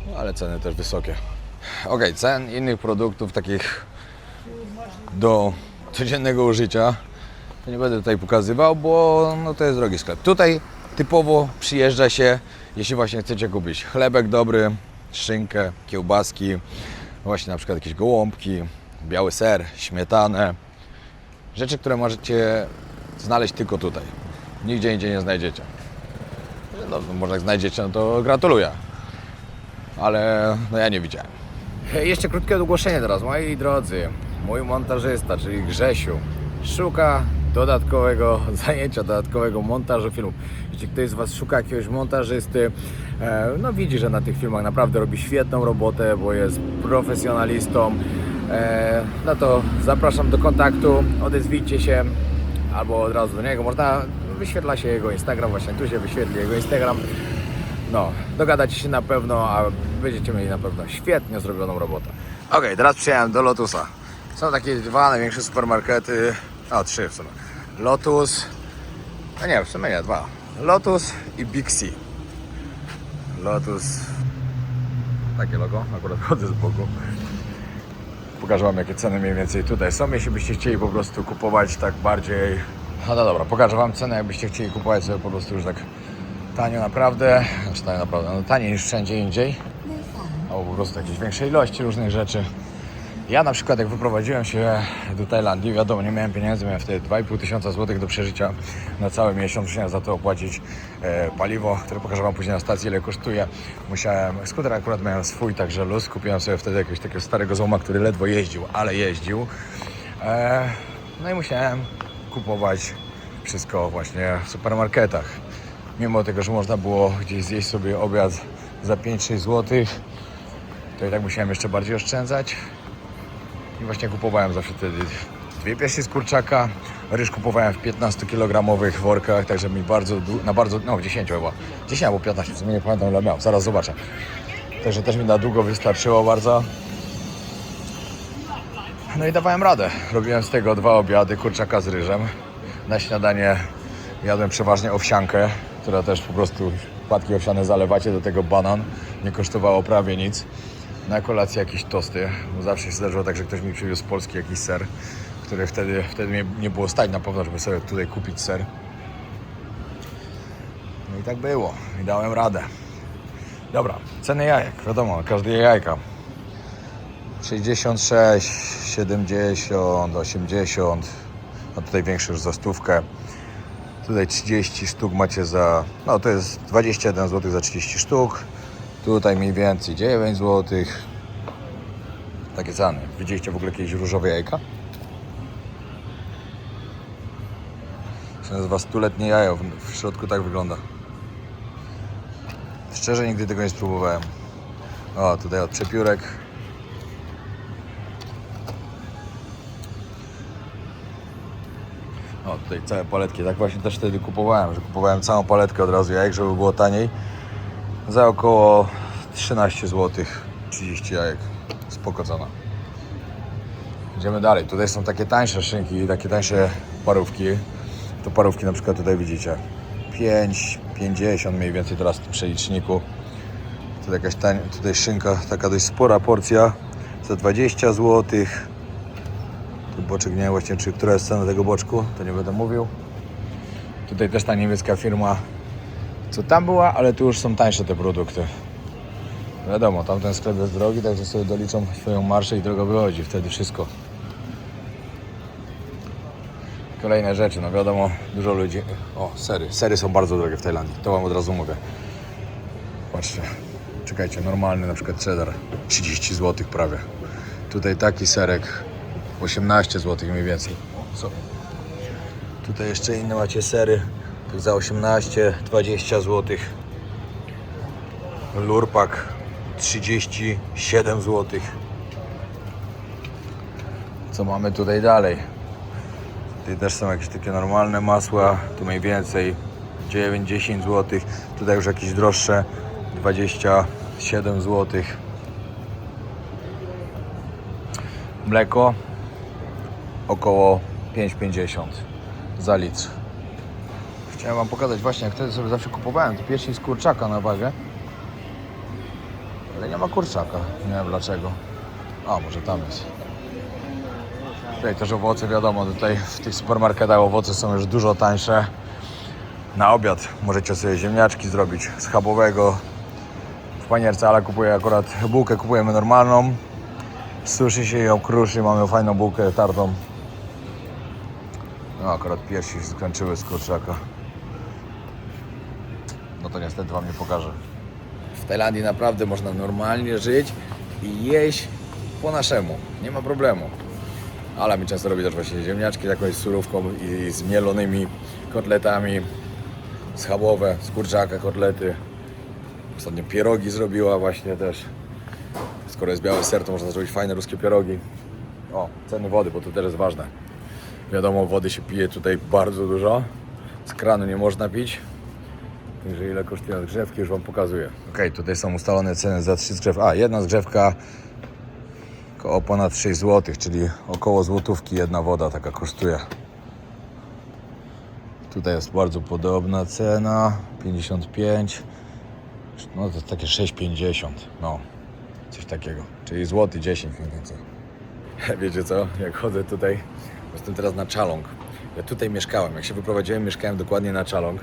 no, ale ceny też wysokie. Ok, cen innych produktów takich do codziennego użycia to nie będę tutaj pokazywał, bo no, to jest drogi sklep. Tutaj typowo przyjeżdża się, jeśli właśnie chcecie kupić chlebek dobry, szynkę, kiełbaski, właśnie na przykład jakieś gołąbki, biały ser, śmietanę. Rzeczy, które możecie znaleźć tylko tutaj. Nigdzie indziej nie znajdziecie. No, może jak znajdziecie, no to gratuluję. Ale no ja nie widziałem. Jeszcze krótkie ogłoszenie teraz, moi drodzy. Mój montażysta, czyli Grzesiu, szuka dodatkowego zajęcia, dodatkowego montażu filmów. Jeśli ktoś z Was szuka jakiegoś montażysty, no widzi, że na tych filmach naprawdę robi świetną robotę, bo jest profesjonalistą, no to zapraszam do kontaktu, odezwijcie się albo od razu do niego. Wyświetla się jego Instagram, właśnie tu się wyświetli jego Instagram. No, dogadacie się na pewno, a będziecie mieli na pewno świetnie zrobioną robotę. Ok, teraz przyjechałem do Lotusa. Są takie dwa największe supermarkety, trzy w sumie. Lotus, a nie, w sumie nie, dwa. Lotus i Big C. Lotus, takie logo, akurat chodzę z boku. Pokażę Wam, jakie ceny mniej więcej tutaj są, jeśli byście chcieli po prostu kupować tak bardziej... No dobra, pokażę Wam cenę, jakbyście chcieli kupować sobie po prostu już tak tanio naprawdę, no taniej niż wszędzie indziej. albo po prostu jakieś większej ilości różnych rzeczy. Ja na przykład jak wyprowadziłem się do Tajlandii, wiadomo, nie miałem pieniędzy, miałem wtedy 2,5 tysiąca złotych do przeżycia na cały miesiąc. Musiałem za to opłacić paliwo, które pokażę Wam później na stacji, ile kosztuje. Skuter akurat miałem swój, także luz. Kupiłem sobie wtedy jakiegoś takiego starego złoma, który ledwo jeździł, ale jeździł. No i musiałem kupować wszystko właśnie w supermarketach. Mimo tego, że można było gdzieś zjeść sobie obiad za 5-6 złotych, to i tak musiałem jeszcze bardziej oszczędzać. I właśnie kupowałem zawsze wtedy 2 piersi z kurczaka. Ryż kupowałem w 15-kilogramowych workach, także mi w 10 chyba. 10 albo 15, w sumie nie pamiętam ile miał, zaraz zobaczę. Także też mi na długo wystarczyło bardzo. No i dawałem radę. Robiłem z tego 2 obiady, kurczaka z ryżem. Na śniadanie jadłem przeważnie owsiankę, która też po prostu płatki owsiane zalewacie, do tego banan. Nie kosztowało prawie nic. Na kolację jakieś tosty, bo zawsze się zdarzyło tak, że ktoś mi przywiózł z Polski jakiś ser, który wtedy mnie nie było stać na pewno, żeby sobie tutaj kupić ser. No i tak było. I dałem radę. Dobra, ceny jajek. Wiadomo, każdy je jajka. 66, 70, 80, a tutaj większy już za 100. Tutaj 30 sztuk macie za, no to jest 21 zł za 30 sztuk. Tutaj mniej więcej 9 zł. Takie ceny. Widzieliście w ogóle jakieś różowe jajka? To się nazywa 100-letnie jajo. W środku tak wygląda. Szczerze nigdy tego nie spróbowałem. O, tutaj od przepiórek. O, tutaj całe paletki. Tak właśnie też wtedy kupowałem, że kupowałem całą paletkę od razu jajek, żeby było taniej. Za około 13 zł 30 jajek. Spoko cena. Idziemy dalej. Tutaj są takie tańsze szynki, takie tańsze parówki. To parówki na przykład tutaj widzicie 5,50 mniej więcej teraz w tym przeliczniku. Tutaj szynka, taka dość spora porcja za 20 zł. Tu boczek, nie wiem właśnie, która jest cena tego boczku, to nie będę mówił. Tutaj też ta niemiecka firma, co tam była, ale tu już są tańsze te produkty. Wiadomo, tamten sklep jest drogi, także sobie doliczą swoją marszę i drogo wychodzi, wtedy wszystko. Kolejne rzeczy, no wiadomo, dużo ludzi... O, sery. Sery są bardzo drogie w Tajlandii, to Wam od razu mówię. Patrzcie, czekajcie, normalny na przykład cheddar, 30 zł prawie. Tutaj taki serek, 18 zł mniej więcej. Co? Tutaj jeszcze inne macie sery, za 18-20 zł. Lurpak 37 zł. Co mamy tutaj dalej? Tutaj też są jakieś takie normalne masła, tu mniej więcej 9-10 zł. Tutaj już jakieś droższe, 27 zł. Mleko około 5,50 za litr. Chciałem Wam pokazać właśnie, jak wtedy sobie zawsze kupowałem te piersi z kurczaka na wagę. Ale nie ma kurczaka, nie wiem dlaczego. A, może tam jest. Tutaj też owoce, wiadomo, tutaj w tych supermarketach owoce są już dużo tańsze. Na obiad możecie sobie ziemniaczki zrobić schabowego w panierce, ale kupuję akurat bułkę, kupujemy normalną. Suszy się ją, kruszy, mamy fajną bułkę tartą. No akurat piersi się skończyły z kurczaka. No to niestety Wam nie pokażę. W Tajlandii naprawdę można normalnie żyć i jeść po naszemu. Nie ma problemu. Ale mi często robi też właśnie ziemniaczki z jakąś surówką i z mielonymi kotletami. Schabowe, z kurczaka kotlety. Ostatnio pierogi zrobiła właśnie też. Skoro jest biały ser, to można zrobić fajne ruskie pierogi. O, ceny wody, bo to też jest ważne. Wiadomo, wody się pije tutaj bardzo dużo. Z kranu nie można pić. Także ile kosztują zgrzewki, już Wam pokazuję. Ok, tutaj są ustalone ceny za 3 zgrzewki. A, jedna zgrzewka około ponad 6 zł, czyli około złotówki jedna woda taka kosztuje. Tutaj jest bardzo podobna cena, 55. No to jest takie 6,50. No, coś takiego. Czyli złoty 10 mniej więcej. Wiecie co, jak chodzę tutaj, jestem teraz na Chalong. Ja tutaj mieszkałem, jak się wyprowadziłem, mieszkałem dokładnie na Chalong.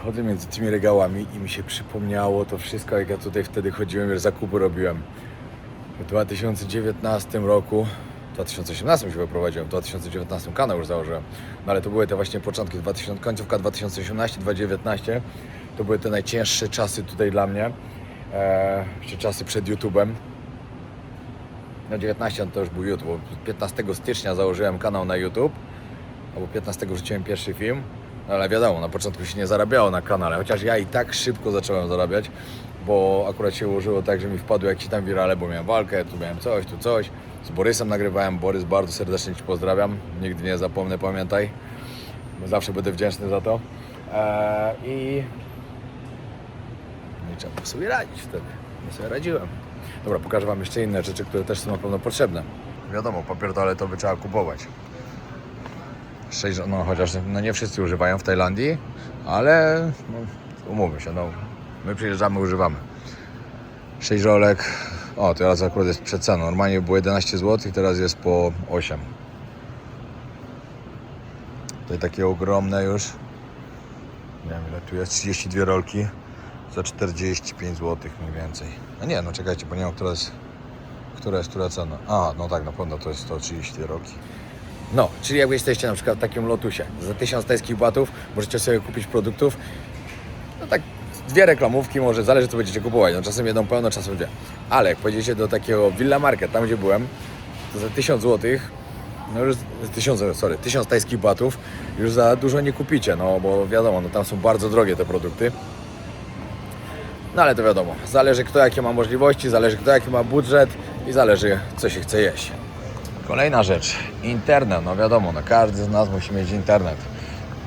chodzę między tymi regałami i mi się przypomniało to wszystko, jak ja tutaj wtedy chodziłem, już zakupy robiłem. W 2019 roku, w 2018 się wyprowadziłem, w 2019 kanał już założyłem. No ale to były te właśnie początki, końcówka 2018-2019. To były te najcięższe czasy tutaj dla mnie. Jeszcze czasy przed YouTube'em. No 19 to już był YouTube, bo 15 stycznia założyłem kanał na YouTube. Albo 15 wrzuciłem pierwszy film. No ale wiadomo, na początku się nie zarabiało na kanale, chociaż ja i tak szybko zacząłem zarabiać, bo akurat się ułożyło tak, że mi wpadły jakieś tam wirale, bo miałem walkę, tu miałem coś, tu coś. Z Borysem nagrywałem. Borys, bardzo serdecznie Ci pozdrawiam, nigdy nie zapomnę, pamiętaj, bo zawsze będę wdzięczny za to. I trzeba było sobie radzić wtedy, ja sobie radziłem. Dobra, pokażę Wam jeszcze inne rzeczy, które też są na pewno potrzebne. Wiadomo, papier toaletowy trzeba kupować. No chociaż no nie wszyscy używają w Tajlandii, ale no, umówmy się, no my przyjeżdżamy, używamy. 6 rolek, o teraz akurat jest przecena, normalnie było 11 zł, teraz jest po 8. Tutaj takie ogromne już, nie wiem ile tu jest, 32 rolki za 45 zł mniej więcej. A nie, no czekajcie, bo nie wiem, która cena. A, no tak, na pewno to jest 132 rolki. No, czyli jak jesteście na przykład w takim lotusie, za 1000 tajskich batów możecie sobie kupić produktów, no tak 2 reklamówki może, zależy co będziecie kupować, no czasem jedną pełno, czasem 2. Ale jak pojedziecie do takiego Villa Market, tam gdzie byłem, to za 1000 zł, no już 1000 tajskich batów już za dużo nie kupicie, no bo wiadomo, no tam są bardzo drogie te produkty. No ale to wiadomo, zależy kto jakie ma możliwości, zależy kto jaki ma budżet i zależy co się chce jeść. Kolejna rzecz, internet, no wiadomo, no każdy z nas musi mieć internet.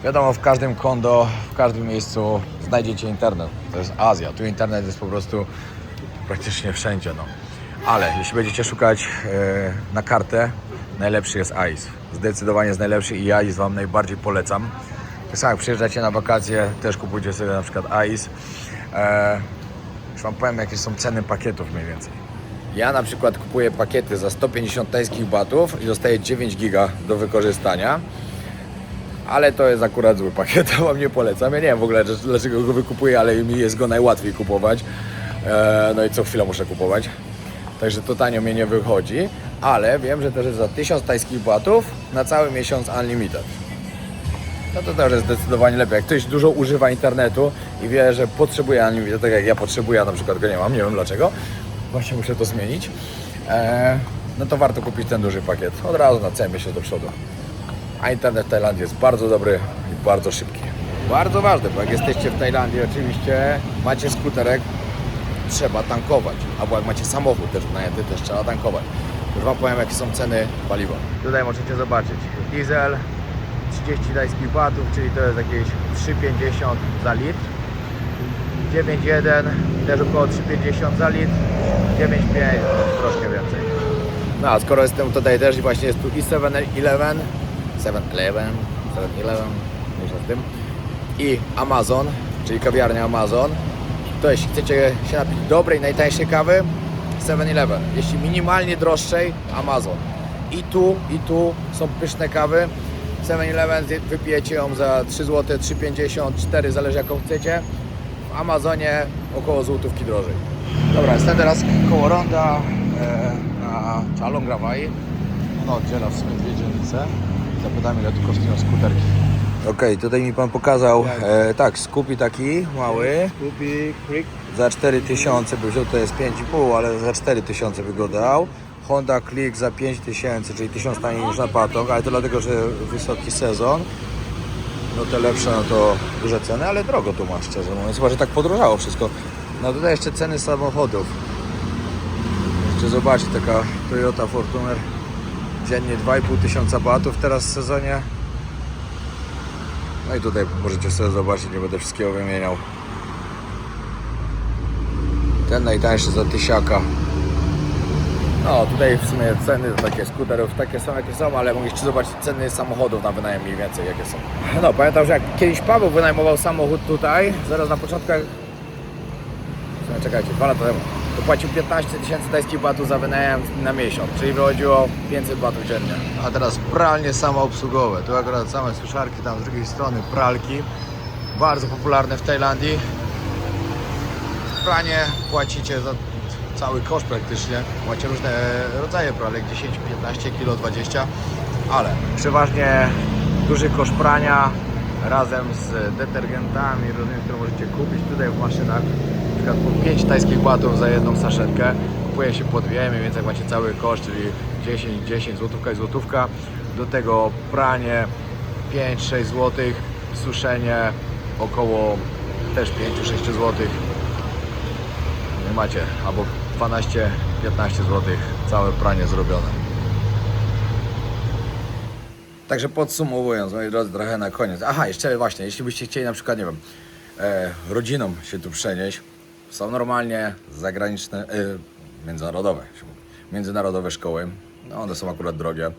Wiadomo, w każdym kondo, w każdym miejscu znajdziecie internet. To jest Azja, tu internet jest po prostu praktycznie wszędzie, no. Ale jeśli będziecie szukać na kartę, najlepszy jest AIS. Zdecydowanie jest najlepszy i AIS Wam najbardziej polecam. Tak samo jak przyjeżdżacie na wakacje, też kupujcie sobie na przykład AIS. Już Wam powiem, jakie są ceny pakietów mniej więcej. Ja na przykład kupuję pakiety za 150 tajskich batów i dostaję 9 giga do wykorzystania. Ale to jest akurat zły pakiet, to Wam nie polecam. Ja nie wiem w ogóle dlaczego go wykupuję, ale mi jest go najłatwiej kupować. No i co chwilę muszę kupować. Także to tanio mnie nie wychodzi. Ale wiem, że też jest za 1000 tajskich batów na cały miesiąc unlimited. No to też jest zdecydowanie lepiej. Jak ktoś dużo używa internetu i wie, że potrzebuje unlimited, tak jak ja potrzebuję, a na przykład go nie mam, nie wiem dlaczego. Właśnie muszę to zmienić. No to warto kupić ten duży pakiet. Od razu na cały miesiąc do przodu. A internet w Tajlandii jest bardzo dobry i bardzo szybki. Bardzo ważne, bo jak jesteście w Tajlandii oczywiście, macie skuterek, trzeba tankować. Albo jak macie samochód też wynajęty, też trzeba tankować. Już Wam powiem, jakie są ceny paliwa. Tutaj możecie zobaczyć diesel 30 tajskich batów, czyli to jest jakieś 3,50 za litr. 9,1 też około 3,50 za litr. 9,5 troszkę więcej. No a skoro jestem tutaj też i właśnie jest tu i 7-Eleven, mniejsza z tym, i Amazon, czyli kawiarnia Amazon, to jeśli chcecie się napić dobrej, najtańszej kawy, 7-Eleven. Jeśli minimalnie droższej, Amazon. I tu są pyszne kawy. 7-Eleven wypijecie ją za 3 zł, 3,50, 4, zależy jaką chcecie. W Amazonie około złotówki drożej. Dobra, jestem teraz koło ronda na Chalong Ravai. Ono oddziela w sumie 2 dzielnice. Zapytam, ile tu kosztują skuterki. Okej, tutaj mi Pan pokazał, tak, Scoopy taki mały. Scoopy Creek. Za 4000 by wziął, to jest 5,5, ale za 4000 by go dał. Honda Click za 5000, czyli 1000 taniej niż na Patok, ale to dlatego, że wysoki sezon. No te lepsze, no to duże ceny, ale drogo tu masz, szczerze mówiąc. Chyba, że tak podrożało wszystko. No tutaj jeszcze ceny samochodów. Możecie zobaczyć, taka Toyota Fortuner. Dziennie 2500 batów teraz w sezonie. No i tutaj możecie sobie zobaczyć, nie będę wszystkiego wymieniał. Ten najtańszy za 1000. No tutaj w sumie ceny takie skuterów takie są jakie są, ale mogliście zobaczyć ceny samochodów na wynajem mniej więcej jakie są. No pamiętam, że jak kiedyś Paweł wynajmował samochód tutaj, zaraz na początkach, czekajcie, 2 lata temu, to płacił 15 000 tajskich batów za wynajem na miesiąc, czyli wychodziło 500 batów dziennie. A teraz pralnie samoobsługowe, tu akurat same suszarki, tam z drugiej strony pralki. Bardzo popularne w Tajlandii. W pranie płacicie za cały koszt praktycznie. Macie różne rodzaje pralek, 10, 15 kg, 20, ale przeważnie duży koszt prania razem z detergentami różnymi, które możecie kupić tutaj w maszynach. Na przykład po 5 tajskich batów za jedną saszetkę. Kupuje się po 2, mniej więcej jak macie cały koszt, czyli 10, złotówka i złotówka. Do tego pranie 5-6 zł, suszenie około też 5-6 zł. I macie albo 12-15 zł całe pranie zrobione. Także podsumowując, moi drodzy, trochę na koniec. Aha, jeszcze właśnie, jeśli byście chcieli na przykład, nie wiem, rodziną się tu przenieść, są normalnie zagraniczne, międzynarodowe szkoły. No, one są akurat drogie,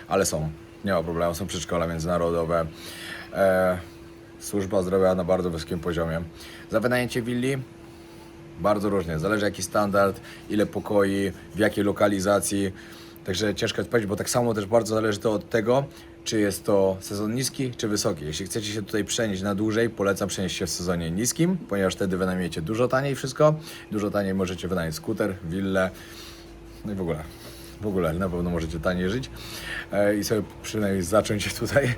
ale są, nie ma problemu, są przedszkola międzynarodowe. Służba zdrowia na bardzo wysokim poziomie. Za wynajęcie willi bardzo różnie, zależy jaki standard, ile pokoi, w jakiej lokalizacji. Także ciężko odpowiedzieć, bo tak samo też bardzo zależy to od tego, czy jest to sezon niski, czy wysoki. Jeśli chcecie się tutaj przenieść na dłużej, polecam przenieść się w sezonie niskim, ponieważ wtedy wynajmiecie dużo taniej wszystko. Dużo taniej możecie wynająć skuter, willę, no i w ogóle na pewno możecie taniej żyć i sobie przynajmniej zacząć tutaj.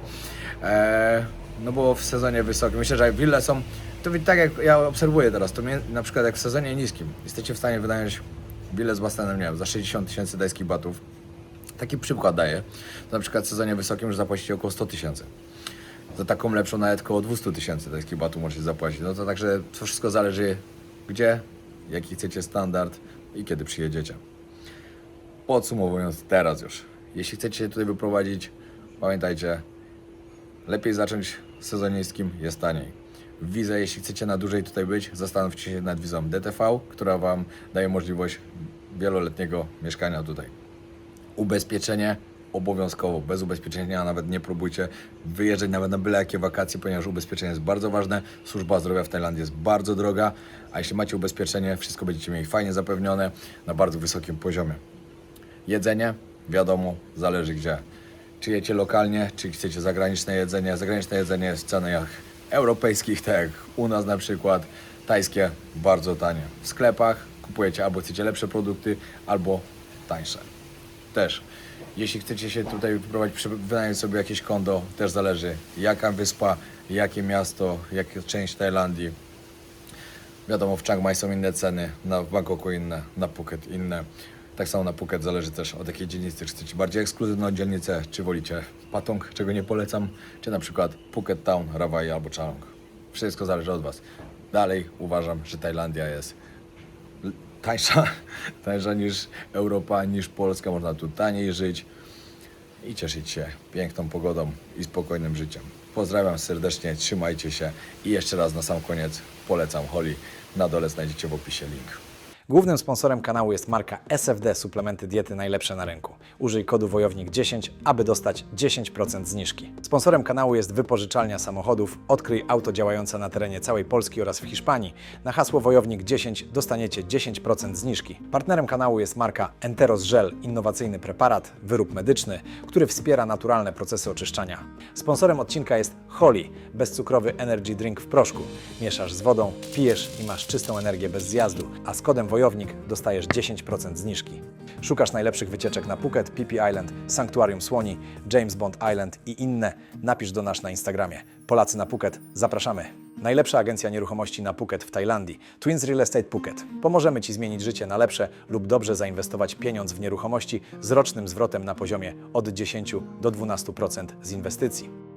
No bo w sezonie wysokim, myślę, że jak wille są, to tak jak ja obserwuję teraz, to na przykład jak w sezonie niskim jesteście w stanie wynająć willę z basenem, nie wiem, za 60 000 tajskich batów. Taki przykład daję. To na przykład w sezonie wysokim już zapłacicie około 100 000. Za taką lepszą nawet około 200 000 tajskich batów możecie zapłacić. No to także to wszystko zależy gdzie, jaki chcecie standard i kiedy przyjedziecie. Podsumowując teraz już, jeśli chcecie się tutaj wyprowadzić, pamiętajcie, lepiej zacząć w sezonie niskim, jest taniej. Wizę, jeśli chcecie na dłużej tutaj być, zastanówcie się nad wizą DTV, która Wam daje możliwość wieloletniego mieszkania tutaj. Ubezpieczenie obowiązkowo, bez ubezpieczenia nawet nie próbujcie wyjeżdżać nawet na byle jakie wakacje, ponieważ ubezpieczenie jest bardzo ważne. Służba zdrowia w Tajlandii jest bardzo droga, a jeśli macie ubezpieczenie, wszystko będziecie mieli fajnie zapewnione na bardzo wysokim poziomie. Jedzenie, wiadomo, zależy gdzie. Czy jecie lokalnie, czy chcecie zagraniczne jedzenie. Zagraniczne jedzenie jest w cenach europejskich, tak jak u nas na przykład. Tajskie bardzo tanie. W sklepach kupujecie albo chcecie lepsze produkty, albo tańsze. Też, jeśli chcecie się tutaj wyprowadzić, wynająć sobie jakieś kondo, też zależy jaka wyspa, jakie miasto, jaka część Tajlandii. Wiadomo, w Chiang Mai są inne ceny, w Bangkoku inne, na Phuket inne. Tak samo na Phuket zależy też od jakiej dzielnicy. Czy chcecie bardziej ekskluzywną dzielnicę, czy wolicie Patong, czego nie polecam, czy na przykład Phuket Town, Rawai albo Chalong. Wszystko zależy od Was. Dalej uważam, że Tajlandia jest tańsza niż Europa, niż Polska. Można tu taniej żyć i cieszyć się piękną pogodą i spokojnym życiem. Pozdrawiam serdecznie, trzymajcie się i jeszcze raz na sam koniec polecam Holi. Na dole znajdziecie w opisie link. Głównym sponsorem kanału jest marka SFD Suplementy Diety najlepsze na rynku. Użyj kodu WOJOWNIK10, aby dostać 10% zniżki. Sponsorem kanału jest wypożyczalnia samochodów Odkryj auto działające na terenie całej Polski oraz w Hiszpanii. Na hasło WOJOWNIK10 dostaniecie 10% zniżki. Partnerem kanału jest marka Enteros Gel, innowacyjny preparat, wyrób medyczny, który wspiera naturalne procesy oczyszczania. Sponsorem odcinka jest Holi, bezcukrowy energy drink w proszku. Mieszasz z wodą, pijesz i masz czystą energię bez zjazdu, a z kodem WOJOWNIK dostajesz 10% zniżki. Szukasz najlepszych wycieczek na Phuket, Phi Phi Island, Sanktuarium Słoni, James Bond Island i inne? Napisz do nas na Instagramie. Polacy na Phuket, zapraszamy! Najlepsza agencja nieruchomości na Phuket w Tajlandii. Twins Real Estate Phuket. Pomożemy Ci zmienić życie na lepsze lub dobrze zainwestować pieniądz w nieruchomości z rocznym zwrotem na poziomie od 10 do 12% z inwestycji.